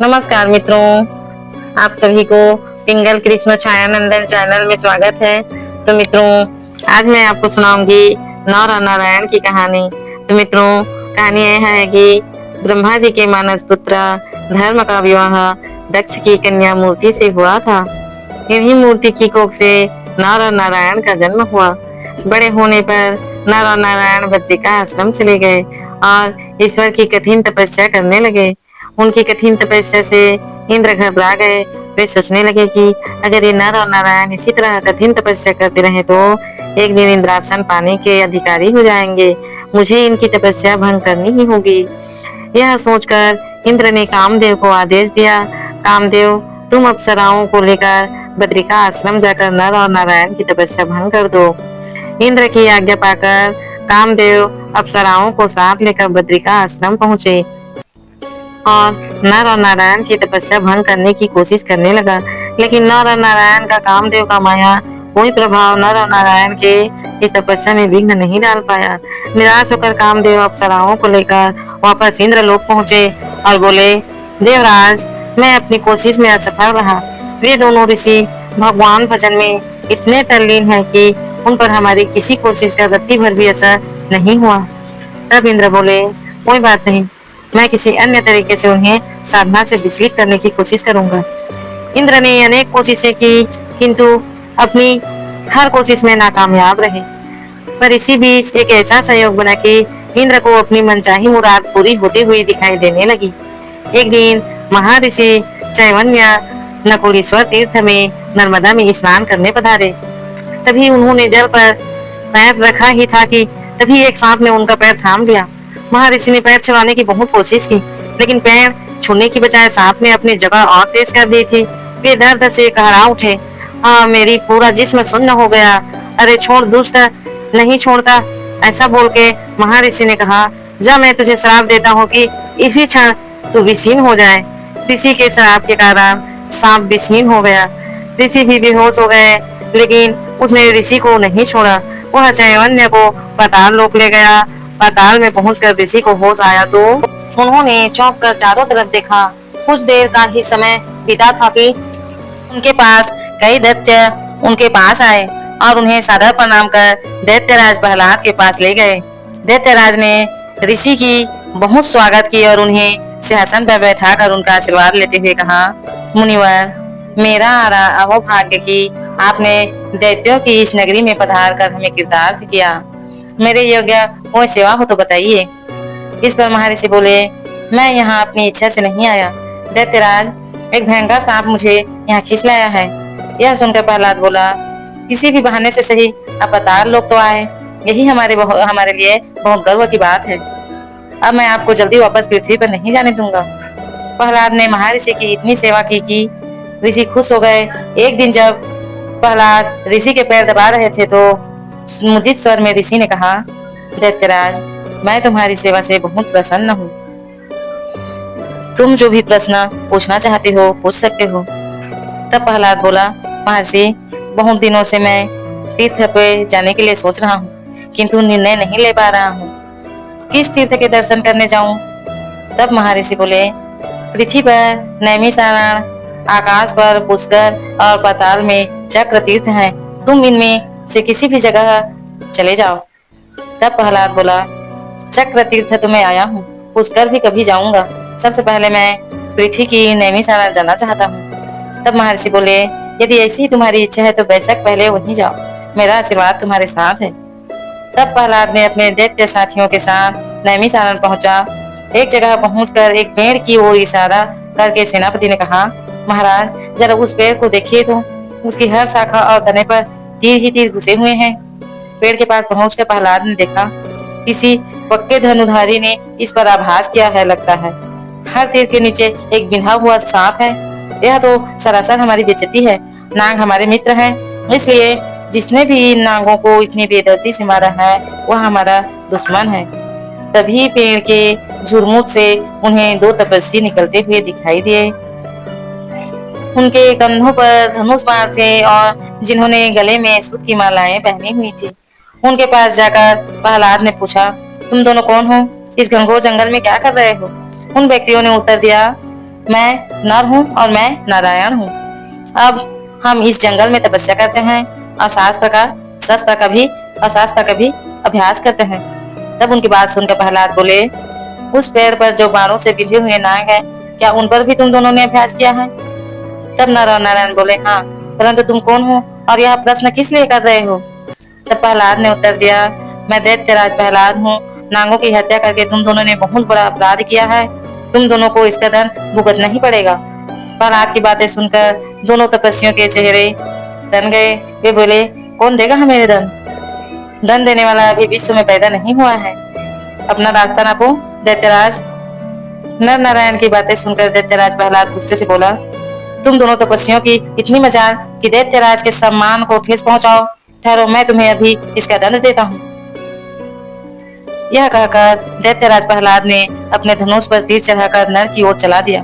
नमस्कार मित्रों, आप सभी को पिंगल कृष्ण छायानंदन चैनल में स्वागत है। तो मित्रों, आज मैं आपको सुनाऊंगी नर और नारायण की कहानी। तो मित्रों, कहानी यह है कि ब्रह्मा जी के मानस पुत्र धर्म का विवाह दक्ष की कन्या मूर्ति से हुआ था। इन्हीं मूर्ति की कोख से नर और नारायण का जन्म हुआ। बड़े होने पर नर और नारायण बद्रिका आश्रम चले गए और ईश्वर की कठिन तपस्या करने लगे। उनकी कठिन तपस्या से इंद्र घबरा गए। वे सोचने लगे कि अगर ये नर और नारायण इसी तरह कठिन तपस्या करते रहे तो एक दिन इंद्रासन पाने के अधिकारी हो जाएंगे। मुझे इनकी तपस्या भंग करनी ही होगी। यह सोचकर इंद्र ने कामदेव को आदेश दिया, कामदेव, तुम अप्सराओं को लेकर बद्रिका आश्रम जाकर नर और नारायण की तपस्या भंग कर दो। इंद्र की आज्ञा पाकर कामदेव अप्सराओं को साथ लेकर बद्रिका आश्रम पहुंचे और नर और नारायण की तपस्या भंग करने की कोशिश करने लगा। लेकिन नर और नारायण का कामदेव का माया कोई प्रभाव नर और नारायण के इस तपस्या में विघ्न नहीं डाल पाया। निराश होकर कामदेव अप्सराओं को लेकर वापस इंद्रलोक पहुंचे और बोले, देवराज, मैं अपनी कोशिश में असफल रहा। वे दोनों ऋषि भगवान भजन में इतने तल्लीन हैं कि उन पर हमारी किसी कोशिश का रत्ती भर भी असर नहीं हुआ। तब इंद्र बोले, कोई बात नहीं, मैं किसी अन्य तरीके से उन्हें साधना से विचलित करने की कोशिश करूंगा। इंद्र ने अनेक कोशिशें की, किंतु अपनी हर कोशिश में नाकामयाब रहे। पर इसी बीच एक ऐसा संयोग बना कि इंद्र को अपनी मनचाही मुराद पूरी होती हुई दिखाई देने लगी। एक दिन महर्षि चैवन्य नकुलेश्वर तीर्थ में नर्मदा में स्नान करने पधारे। तभी उन्होंने जल पर पैर रखा ही था कि तभी एक सांप ने उनका पैर थाम लिया। महर्षि ने पैर छुड़ाने की बहुत कोशिश की, लेकिन पैर छूने की बजाय सांप ने अपनी जगह और तेज कर दी थी। वे दर्द से कहरा उठे, हाँ, मेरी पूरा जिस्म सुन्न हो गया। अरे छोड़ दुष्ट, नहीं छोड़ता। ऐसा बोल के महर्षि ने कहा, जा, मैं तुझे श्राप देता हूँ कि इसी क्षण तू विषीण हो जाए। ऋषि के श्राप के कारण सांप विषीण हो गया। ऋषि भी बेहोश हो गए, लेकिन उसने ऋषि को नहीं छोड़ा। वह चैवन्य को पाताल लोक ले गया। पाताल में पहुंचकर ऋषि को होश आया तो उन्होंने चौंक कर चारों तरफ देखा। कुछ देर का ही समय बीता था कि उनके पास कई दैत्य उनके पास आए और उन्हें सादर प्रणाम कर दैत्यराज प्रहलाद के पास ले गए। दैत्यराज ने ऋषि की बहुत स्वागत की और उन्हें सिंहासन पर बैठाकर उनका आशीर्वाद लेते हुए कहा, मुनिवर, मेरा अहोभाग्य कि आपने दैत्यों की इस नगरी में पधार कर हमें कृतार्थ किया। मेरे योग्य कोई सेवा हो तो बताइए। इस पर महर्षि बोले, मैं यहाँ अपनी इच्छा से नहीं आया। दैत्यराज, एक भयंकर सांप मुझे यहाँ खींच लाया है। यह सुनकर प्रहलाद बोला, किसी भी बहाने से सही आप पाताल लोक तो आए, यही हमारे लिए बहुत गर्व की बात है। अब मैं आपको जल्दी वापस पृथ्वी पर नहीं जाने दूंगा। प्रहलाद ने महर्षि की इतनी सेवा की कि ऋषि खुश हो गए। एक दिन जब प्रहलाद ऋषि के पैर दबा रहे थे तो मुदित स्वर में ऋषि ने कहा, दैत्यराज, मैं तुम्हारी सेवा से बहुत प्रसन्न हूँ। तुम जो भी प्रश्न पूछना चाहते हो पूछ सकते हो। तब प्रहलाद बोला, महर्षि, बहुत दिनों से मैं तीर्थ पे जाने के लिए सोच रहा हूँ, किंतु निर्णय नहीं ले पा रहा हूँ। किस तीर्थ के दर्शन करने जाऊं? तब महर्षि बोले, पृथ्वी पर नैमिषारण्य, आकाश पर पुष्कर और पाताल में चक्र तीर्थ हैं। तुम इनमें से किसी भी जगह चले जाओ। तब प्रहलाद बोला, चक्र तीर्थ तो मैं आया हूँ, पुष्कर भी कभी जाऊंगा। सबसे पहले मैं पृथ्वी की नैमिषारण्य जाना चाहता हूँ। तब महर्षि बोले, यदि ऐसी तुम्हारी इच्छा है तो बेशक पहले वहीं जाओ, मेरा आशीर्वाद तुम्हारे साथ है। तब प्रहलाद ने अपने दैत्य साथियों के साथ नैमिषारण्य पहुंचा। एक जगह पहुंचकर एक पेड़ की ओर इशारा करके सेनापति ने कहा, महाराज, जरा उस पेड़ को देखिए तो उसकी हर शाखा और तने पर तीर ही तीर घुसे हुए हैं। पेड़ के पास पहुंचकर प्रहलाद ने देखा, किसी पक्के धनुधारी ने इस पर आभास किया है लगता है। हर तीर के नीचे एक बिंधा हुआ सांप है। यह तो सरासर हमारी बेइज्जती है। नाग हमारे मित्र हैं, इसलिए जिसने भी इन नागों को इतनी बेदर्दी से मारा है वह हमारा दुश्मन है। तभी पेड़ के झुरमुट से उन्हें दो तपस्वी निकलते हुए दिखाई दिए। उनके कंधों पर धनुष बाण थे और जिन्होंने गले में सूत की मालाएं पहनी हुई थी। उनके पास जाकर प्रहलाद ने पूछा, तुम दोनों कौन हो? इस घंघोर जंगल में क्या कर रहे हो? उन व्यक्तियों ने उत्तर दिया, मैं नर हूँ और मैं नारायण हूँ। अब हम इस जंगल में तपस्या करते हैं और शास्त्र का भी अभ्यास करते हैं। तब उनकी बात सुनकर प्रहलाद बोले, उस पेड़ पर जो बाणों से बिंधे हुए नाग है, क्या उन पर भी तुम दोनों ने अभ्यास किया है? तब नर और नारायण बोले, हाँ, परंतु तुम कौन हो और यह प्रश्न किस लिए कर रहे हो? तब प्रहलाद ने उत्तर दिया, मैं दैत्यराज प्रहलाद हूँ। नागों की हत्या करके तुम दोनों ने बहुत बड़ा अपराध किया है। तुम दोनों को इसका दंड भुगतना ही पड़ेगा। प्रहलाद की बातें सुनकर दोनों तपस्वियों के चेहरे बन गए। वे बोले, कौन देगा हमें दंड? दंड देने वाला अभी विश्व में पैदा नहीं हुआ है। अपना रास्ता नापो दैत्यराज। नर नारायण की बातें सुनकर दैत्यराज प्रहलाद गुस्से से बोला, तुम दोनों तपस्वियों की इतनी मजाल कि दैत्यराज के सम्मान को ठेस पहुंचाओ। ठहरो, मैं तुम्हें अभी इसका दंड देता हूँ। यह कहकर दैत्यराज प्रहलाद ने अपने धनुष पर तीर चढ़ाकर नर की ओर चला दिया,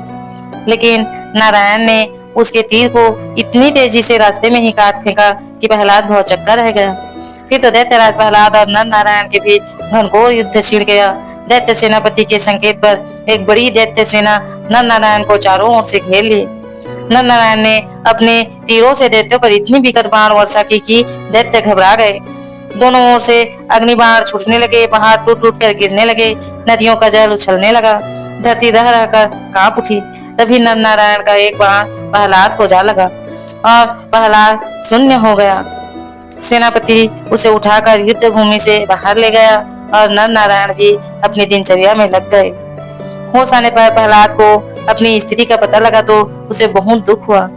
लेकिन नारायण ने उसके तीर को इतनी तेजी से रास्ते में ही काट फेंका कि प्रहलाद बहुत चक्का रह गया। फिर तो दैत्यराज प्रहलाद और नर नारायण के बीच घनघोर युद्ध छिड़ गया। दैत्य सेनापति के संकेत पर एक बड़ी दैत्य सेना नर नारायण को चारों ओर से घेर ली। नर नारायण ने अपने तीरों से दैत्यों पर इतनी भीकर बाण वर्षा की कि दैत्य घबरा गए। दोनों ओर से अग्निबाण छूटने लगे, पहाड़ टूट टूट कर गिरने लगे, नदियों का जल उछलने लगा, धरती रह रहकर कांप उठी। तभी नर नारायण का एक बाण प्रहलाद को जा लगा और प्रहलाद शून्य हो गया। सेनापति उसे उठाकर युद्ध भूमि से बाहर ले गया और नर नारायण भी अपनी दिनचर्या में लग गए। होश आने पर प्रहलाद को अपनी स्थिति का पता लगा तो उसे बहुत दुख हुआ।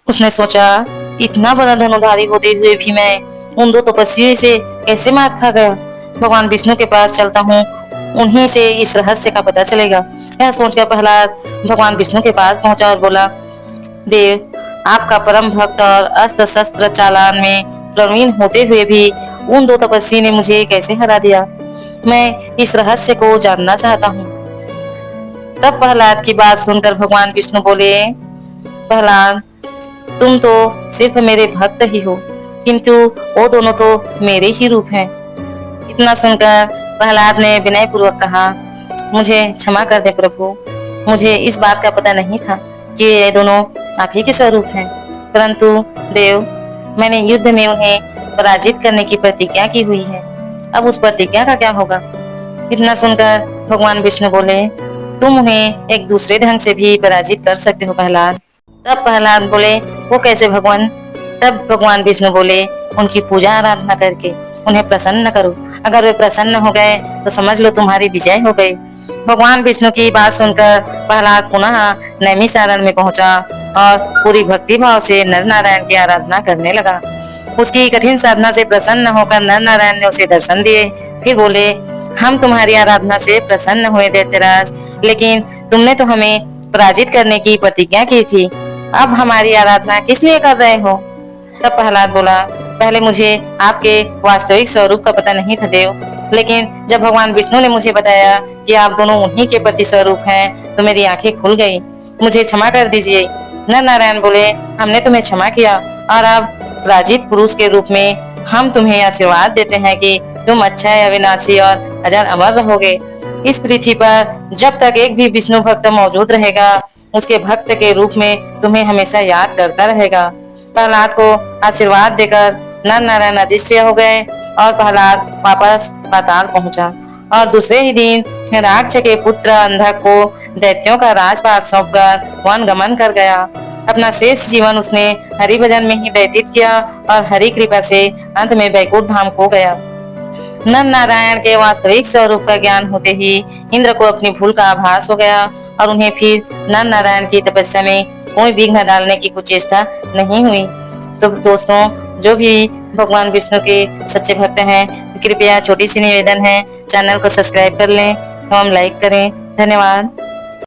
उसने सोचा, इतना बड़ा धनुधारी होते हुए भी मैं उन दो तपस्वियों से कैसे मात खा गया। भगवान विष्णु के पास चलता हूँ, उन्हीं से इस रहस्य का पता चलेगा। यह सोचकर प्रहलाद भगवान विष्णु के पास पहुंचा और बोला, देव, आपका परम भक्त और अस्त्र शस्त्र चालान में प्रवीण होते हुए भी उन दो तपस्वी ने मुझे कैसे हरा दिया? मैं इस रहस्य को जानना चाहता हूँ। तब प्रहलाद की बात सुनकर भगवान विष्णु बोले, प्रहलाद, तुम तो सिर्फ मेरे भक्त ही हो, किंतु वो दोनों तो मेरे ही रूप हैं। इतना सुनकर प्रहलाद ने विनय पूर्वक कहा, मुझे क्षमा कर दे प्रभु, मुझे इस बात का पता नहीं था कि ये दोनों आप ही के स्वरूप हैं। परंतु देव, मैंने युद्ध में उन्हें पराजित करने की प्रतिज्ञा की हुई है। अब उस प्रतिज्ञा का क्या होगा? इतना सुनकर भगवान विष्णु बोले, तुम उन्हें एक दूसरे ढंग से भी पराजित कर सकते हो प्रहलाद। तब प्रहलाद बोले, वो कैसे भगवान? तब भगवान विष्णु बोले, उनकी पूजा आराधना करके उन्हें प्रसन्न करो। अगर वे प्रसन्न हो गए तो समझ लो तुम्हारी विजय हो गई। भगवान विष्णु की बात सुनकर प्रहलाद पुनः नैमिषारण्य में पहुंचा और पूरी भक्ति भाव से नर नारायण की आराधना करने लगा। उसकी कठिन साधना से प्रसन्न होकर नर नारायण ने उसे दर्शन दिए। फिर बोले, हम तुम्हारी आराधना से प्रसन्न हुए दैत्यराज, लेकिन तुमने तो हमें पराजित करने की प्रतिज्ञा की थी। अब हमारी आराधना किस लिए कर रहे हो? तब प्रहलाद बोला, पहले मुझे आपके वास्तविक स्वरूप का पता नहीं था देव, लेकिन जब भगवान विष्णु ने मुझे बताया कि आप दोनों उन्हीं के प्रति स्वरूप हैं तो मेरी आंखें खुल गई। मुझे क्षमा कर दीजिए। नर नारायण बोले, हमने तुम्हें क्षमा किया और अब पराजित पुरुष के रूप में हम तुम्हें आशीर्वाद देते हैं कि तुम अक्षय, अविनाशी और अजर अमर रहोगे। इस पृथ्वी पर जब तक एक भी विष्णु भक्त मौजूद रहेगा, उसके भक्त के रूप में तुम्हें हमेशा याद करता रहेगा। प्रहलाद को आशीर्वाद देकर नर नारायण अदृश्य हो गए और प्रहलाद वापस पाताल पहुंचा और दूसरे ही दिन राक्ष के पुत्र अंधक को दैत्यों का राजपाट सौंपकर वन गमन कर गया। अपना शेष जीवन उसने हरि भजन में ही व्यतीत किया और हरि कृपा से अंत में बैकुंठ धाम को गया। नर नारायण के वास्तविक स्वरूप का ज्ञान होते ही इंद्र को अपनी भूल का आभास हो गया और उन्हें फिर नर नारायण की तपस्या में कोई विघ्न डालने की कुचेष्टा नहीं हुई। तो दोस्तों, जो भी भगवान विष्णु के सच्चे भक्त हैं, कृपया छोटी सी निवेदन है, चैनल को सब्सक्राइब कर लें एवं लाइक करें। धन्यवाद।